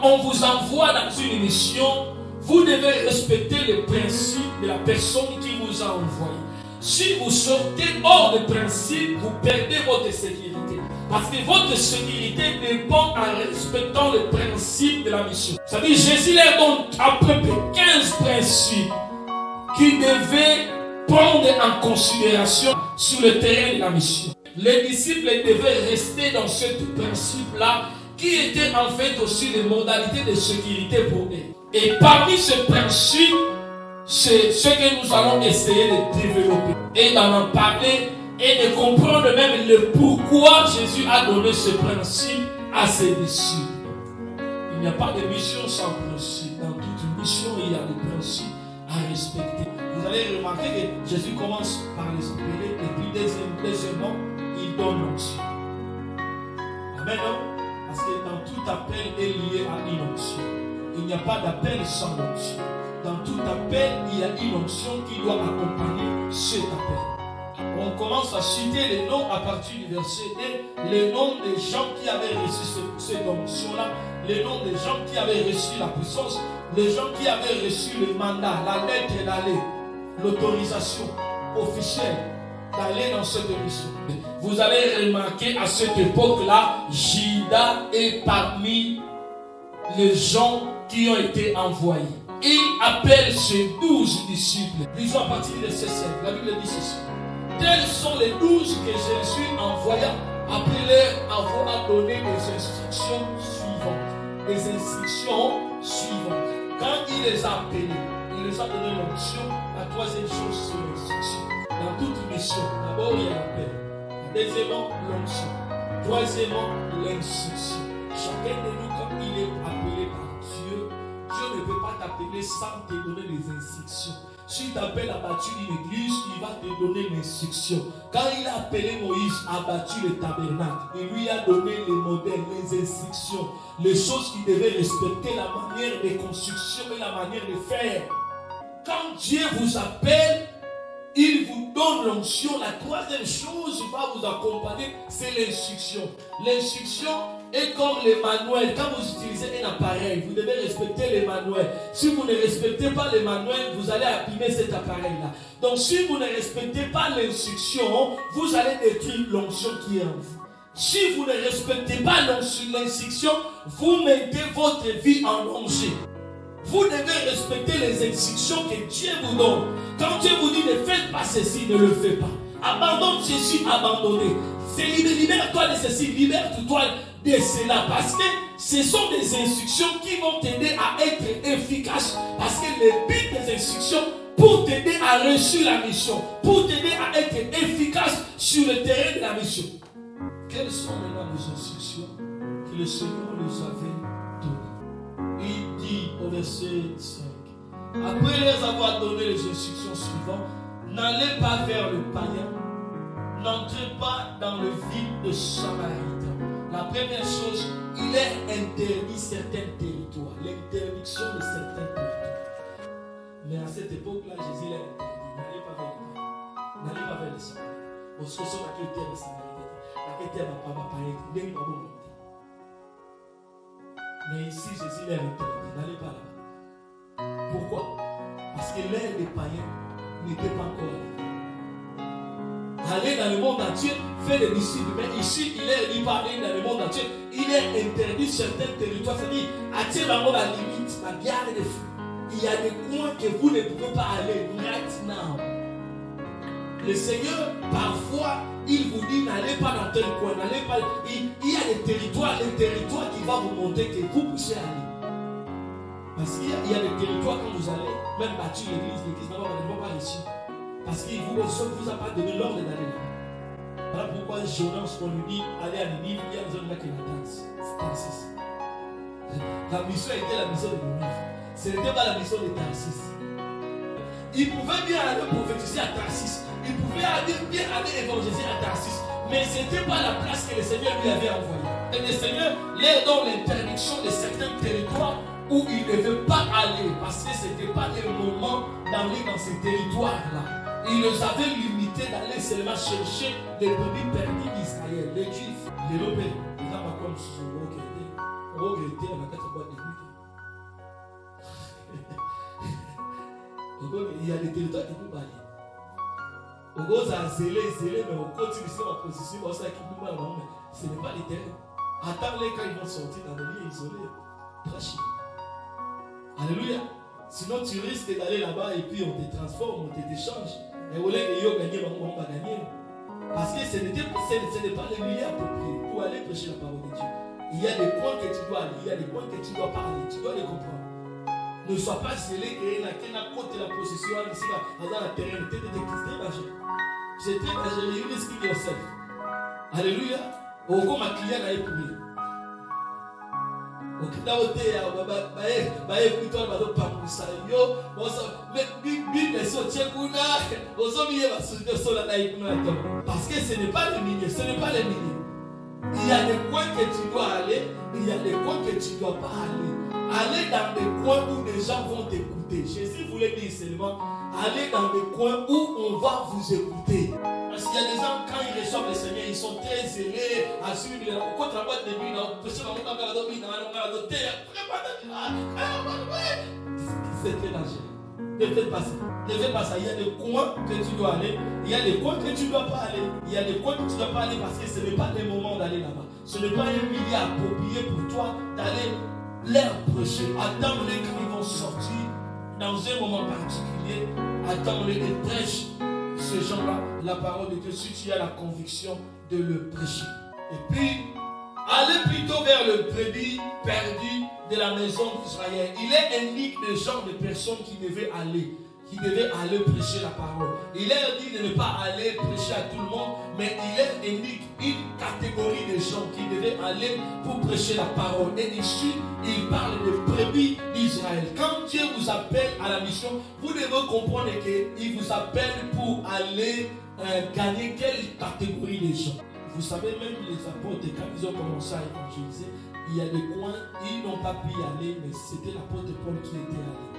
quand on vous envoie dans une mission, vous devez respecter les principes de la personne qui vous a envoyé. Si vous sortez hors des principes, vous perdez votre sécurité. Parce que votre sécurité dépend en respectant les principes de la mission. Ça veut dire Jésus leur donne à peu près 15 principes qui devaient prendre en considération sur le terrain de la mission. Les disciples devaient rester dans ce principe-là qui était en fait aussi les modalités de sécurité pour eux. Et parmi ces principes, c'est ce que nous allons essayer de développer et d'en parler et de comprendre même le pourquoi Jésus a donné ce principe à ses disciples. Il n'y a pas de mission sans principe. Dans toute mission, il y a des principes à respecter. Vous allez remarquer que Jésus commence par les appeler et puis deuxièmement, il donne l'onction. Amen, non? Parce que dans tout appel est lié à une onction. Il n'y a pas d'appel sans onction. Dans tout appel, il y a une onction qui doit accompagner cet appel. On commence à citer les noms à partir du verset 1, les noms des gens qui avaient reçu cette onction-là, les noms des gens qui avaient reçu la puissance, les gens qui avaient reçu le mandat, la lettre d'aller, l'autorisation officielle d'aller dans cette mission. Vous allez remarquer à cette époque-là, Judas est parmi les gens qui ont été envoyés. Il appelle ses 12 disciples. Lisons à partir du verset 7. La Bible dit ceci. Tels sont les 12 que Jésus envoya après leur avoir donné des instructions suivantes. Des instructions suivantes. Quand il les a appelés, il les a donné l'onction. La troisième chose, c'est l'instruction. Dans toute mission, d'abord il y a l'appel. Deuxièmement, l'onction. Troisièmement, l'instruction. Chacun de nous, comme il est appelé par Dieu, Dieu ne peut pas t'appeler sans te donner des instructions. Si tu appelles à bâtir une église, il va te donner l'instruction. Quand il a appelé Moïse à bâtir le tabernacle, il lui a donné les modèles, les instructions, les choses qu'il devait respecter, la manière de construction et la manière de faire. Quand Dieu vous appelle, il vous donne l'onction. La troisième chose qui va vous accompagner, c'est l'instruction. L'instruction est comme les manuels. Quand vous utilisez un appareil, vous devez respecter les manuels. Si vous ne respectez pas les manuels, vous allez abîmer cet appareil-là. Donc si vous ne respectez pas l'instruction, vous allez détruire l'onction qui est en vous. Si vous ne respectez pas l'instruction, vous mettez votre vie en danger. Vous devez respecter les instructions que Dieu vous donne. Quand Dieu vous dit ne faites pas ceci, ne le faites pas. Abandonne ceci, abandonnez. Libère-toi de ceci, libère-toi de cela. Parce que ce sont des instructions qui vont t'aider à être efficace. Parce que le but des instructions, pour t'aider à réussir la mission, pour t'aider à être efficace sur le terrain de la mission. Quelles sont maintenant les instructions que le Seigneur nous avait données? Il dit au verset 5, après les avoir donné les instructions suivantes, n'allez pas vers le païen, n'entrez pas dans le ville de Samaritains. La première chose, il est interdit certains territoires, l'interdiction de certains territoires. Mais à cette époque-là, Jésus l'a interdit. N'allez pas vers le païen, n'allez pas vers le Samaritains. Parce que sur laquelle terre de Samaritains, laquelle terre n'a pas païen, n'est pas bon. Mais ici, Jésus l'a interdit. N'allez pas là-bas. Pourquoi? Parce que l'ère des païens n'était pas encore là. Aller dans le monde entier, faire des disciples. Mais ici, il est libre d'aller dans le monde entier. Il est interdit certains territoires. C'est-à-dire, attirer vraiment la limite, la garde des fous. Il y a des coins que vous ne pouvez pas aller right now. Le Seigneur, parfois, il vous dit n'allez pas dans tel coin, n'allez pas. Il y a des territoires qui vont vous montrer que vous puissiez aller. Parce qu'il y a des territoires quand vous allez, même bâtir l'église ne va pas réussir. Parce qu'il ne vous a pas donné l'ordre d'aller là. Voilà pourquoi Jonas, on lui dit allez à Ninive, il y a une zone là qui est la Tarsis. La mission était la mission de Ninive. Ce n'était pas la mission de Tarsis. Il pouvait bien aller prophétiser à Tarsis. Il pouvait bien aller évangéliser à Tarsis. Mais ce n'était pas la place que le Seigneur lui avait envoyée. Et le Seigneur leur donne l'interdiction de certains territoires où il ne veut pas aller. Parce que ce n'était pas le moment d'aller dans ces territoires-là. Il les avait limités d'aller seulement chercher les brebis perdus d'Israël, les Juifs, les Européens. Les hommes comme ce regretter à la 4 boîtes de nuit. Il y a des territoires qui nous balient. On goes à zéler, mais on continue sur la position. On sait qu'il nous balent, mais ce n'est pas les terrains. Attends-les quand ils vont sortir dans des lieux isolés. Prêche. Alléluia. Sinon, tu risques d'aller là-bas et puis on te transforme, on te déchange. Et au lieu de gagner, on va gagner. Parce que ce n'est pas le milieu approprié pour aller prêcher la parole de Dieu. Il y a des points que tu dois aller, il y a des points que tu dois parler, tu dois les comprendre. Ne sois pas zélé que la côté de la possession ici dans la terrain. C'est très dangereux. C'est très dangereux. You risk yourself. Alléluia. Au coup, ma cliente a écouté. Au coup, là, parce que ce n'est pas le milieu, ce n'est pas le milieu. Il y a des coins que tu dois aller, il y a des coins que tu ne dois pas aller. Allez dans des coins où les gens vont t'écouter. Jésus voulait dire seulement, allez dans des coins où on va vous écouter. Parce qu'il y a des gens, quand ils reçoivent le Seigneur, ils sont très zélés à suivre les gens. Quand on travaille de nuit, c'est très dangereux. Ne faites pas ça. Ne faites pas ça. Il y a des coins que tu dois aller. Il y a des coins que tu ne dois pas aller. Il y a des coins que tu ne dois pas aller parce que ce n'est pas le moment d'aller là-bas. Ce n'est pas un milieu approprié pour toi d'aller leur prêcher. Attends-les quand ils vont sortir dans un moment particulier. Attends-les et prêche ces gens-là la parole de Dieu si tu as la conviction de le prêcher. Et puis, allez plutôt vers le brebis perdu de la maison d'Israël. Il est indique le genre de personnes qui devaient aller prêcher la parole. Il est dit de ne pas aller prêcher à tout le monde, mais il est indique une catégorie de gens qui devaient aller pour prêcher la parole. Et ici, il parle de brebis d'Israël. Quand Dieu vous appelle à la mission, vous devez comprendre qu'il vous appelle pour aller gagner quelle catégorie de gens. Vous savez, même les apôtres, quand ils ont commencé à évangéliser, il y a des coins, ils n'ont pas pu y aller, mais c'était l'apôtre Paul qui était allé.